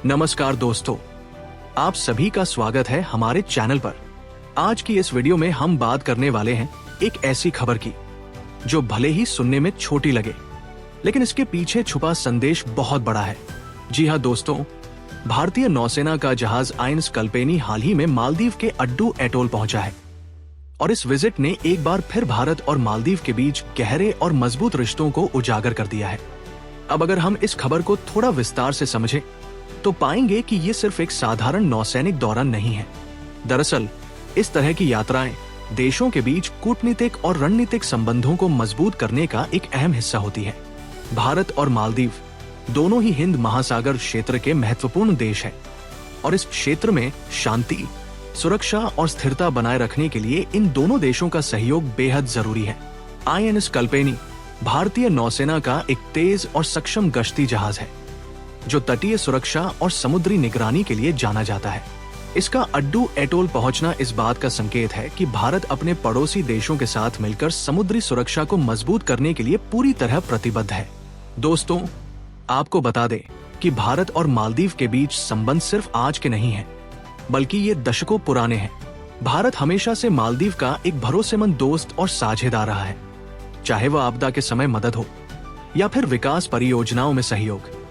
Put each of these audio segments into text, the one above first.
नमस्कार दोस्तों, आप सभी का स्वागत है हमारे चैनल पर। आज की इस वीडियो में हम बात करने वाले हैं एक ऐसी खबर की जो भले ही सुनने में छोटी लगे, लेकिन इसके पीछे छुपा संदेश बहुत बड़ा है। जी हाँ दोस्तों, भारतीय नौसेना का जहाज आइन्स कल्पेनी हाल ही में मालदीव के अड्डू एटोल पहुंचा है और इस विजिट ने एक बार फिर भारत और मालदीव के बीच गहरे और मजबूत रिश्तों को उजागर कर दिया है। अब अगर हम इस खबर को थोड़ा विस्तार से समझें तो पाएंगे कि ये सिर्फ एक साधारण नौसैनिक दौरा नहीं है। दरअसल इस तरह की यात्राएं देशों के बीच कूटनीतिक और रणनीतिक संबंधों को मजबूत करने का एक अहम हिस्सा होती है। भारत और मालदीव दोनों ही हिंद महासागर क्षेत्र के महत्वपूर्ण देश हैं और इस क्षेत्र में शांति, सुरक्षा और स्थिरता बनाए रखने के लिए इन दोनों देशों का सहयोग बेहद जरूरी है। आईएनएस कल्पेनी भारतीय नौसेना का एक तेज और सक्षम गश्ती जहाज है जो तटीय सुरक्षा और समुद्री निगरानी के लिए जाना जाता है। इसका अड्डू एटोल पहुंचना इस बात का संकेत है कि भारत अपने पड़ोसी देशों के साथ मिलकर समुद्री सुरक्षा को मजबूत करने के लिए पूरी तरह प्रतिबद्ध है। दोस्तों, आपको बता दें कि भारत और मालदीव के बीच संबंध सिर्फ आज के नहीं है, बल्कि ये दशकों पुराने हैं। भारत हमेशा से मालदीव का एक भरोसेमंद दोस्त और साझेदार रहा है, चाहे वह आपदा के समय मदद हो या फिर विकास परियोजनाओं में सहयोग।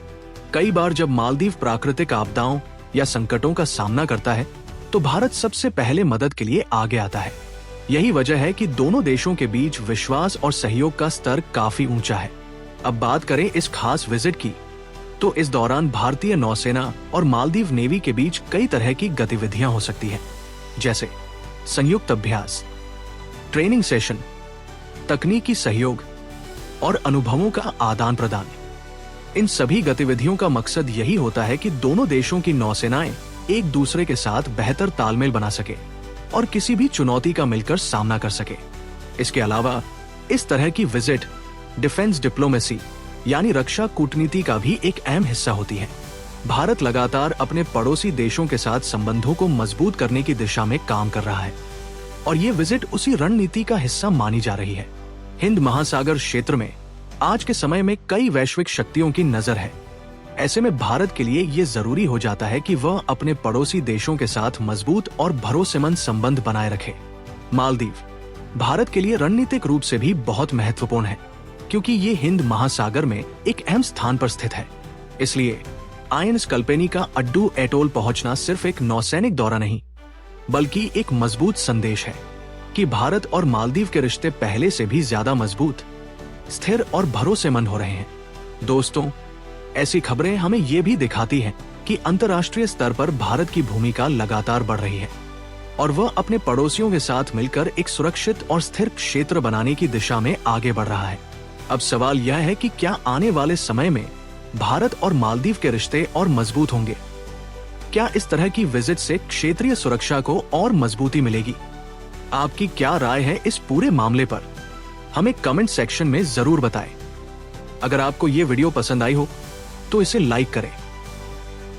कई बार जब मालदीव प्राकृतिक आपदाओं या संकटों का सामना करता है तो भारत सबसे पहले मदद के लिए आगे आता है। यही वजह है कि दोनों देशों के बीच विश्वास और सहयोग का स्तर काफी ऊंचा है। अब बात करें इस खास विजिट की, तो इस दौरान भारतीय नौसेना और मालदीव नेवी के बीच कई तरह की गतिविधियां हो सकती हैं, जैसे संयुक्त अभ्यास, ट्रेनिंग सेशन, तकनीकी सहयोग और अनुभवों का आदान प्रदान। इन सभी गतिविधियों का मकसद यही होता है कि दोनों देशों की नौसेनाएं एक दूसरे के साथ बेहतर तालमेल बना सके और किसी भी चुनौती का मिलकर सामना कर सके। इसके अलावा इस तरह की विजिट डिफेंस डिप्लोमेसी यानी रक्षा कूटनीति का भी एक अहम हिस्सा होती है। भारत लगातार अपने पड़ोसी देशों के साथ संबंधों को मजबूत करने की दिशा में काम कर रहा है और ये विजिट उसी रणनीति का हिस्सा मानी जा रही है। हिंद महासागर क्षेत्र में आज के समय में कई वैश्विक शक्तियों की नजर है। ऐसे में भारत के लिए ये जरूरी हो जाता है कि वह अपने पड़ोसी देशों के साथ मजबूत और भरोसेमंद संबंध बनाए रखे। मालदीव भारत के लिए रणनीतिक रूप से भी बहुत महत्वपूर्ण है, क्योंकि ये हिंद महासागर में एक अहम स्थान पर स्थित है। इसलिए आईएनएस कल्पेनी का अड्डू एटोल पहुंचना सिर्फ एक नौसैनिक दौरा नहीं, बल्कि एक मजबूत संदेश है कि भारत और मालदीव के रिश्ते पहले से भी ज्यादा मजबूत, स्थिर और भरोसेमंद हो रहे हैं। दोस्तों, ऐसी खबरें हमें ये भी दिखाती हैं कि अंतर्राष्ट्रीय स्तर पर भारत की भूमिका लगातार बढ़ रही है और वह अपने पड़ोसियों के साथ मिलकर एक सुरक्षित और स्थिर क्षेत्र बनाने की दिशा में आगे बढ़ रहा है। अब सवाल यह है कि क्या आने वाले समय में भारत और मालदीव के रिश्ते और मजबूत होंगे? क्या इस तरह की विजिट से क्षेत्रीय सुरक्षा को और मजबूती मिलेगी? आपकी क्या राय है इस पूरे मामले पर? हमें कमेंट सेक्शन में जरूर बताएं। अगर आपको ये वीडियो पसंद आई हो तो इसे लाइक करें,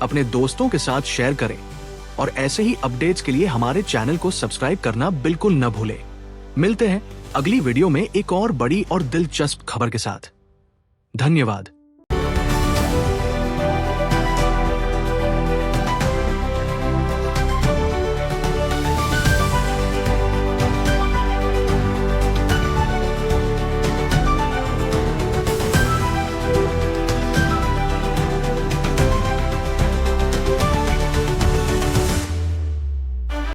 अपने दोस्तों के साथ शेयर करें और ऐसे ही अपडेट्स के लिए हमारे चैनल को सब्सक्राइब करना बिल्कुल न भूलें। मिलते हैं अगली वीडियो में एक और बड़ी और दिलचस्प खबर के साथ। धन्यवाद।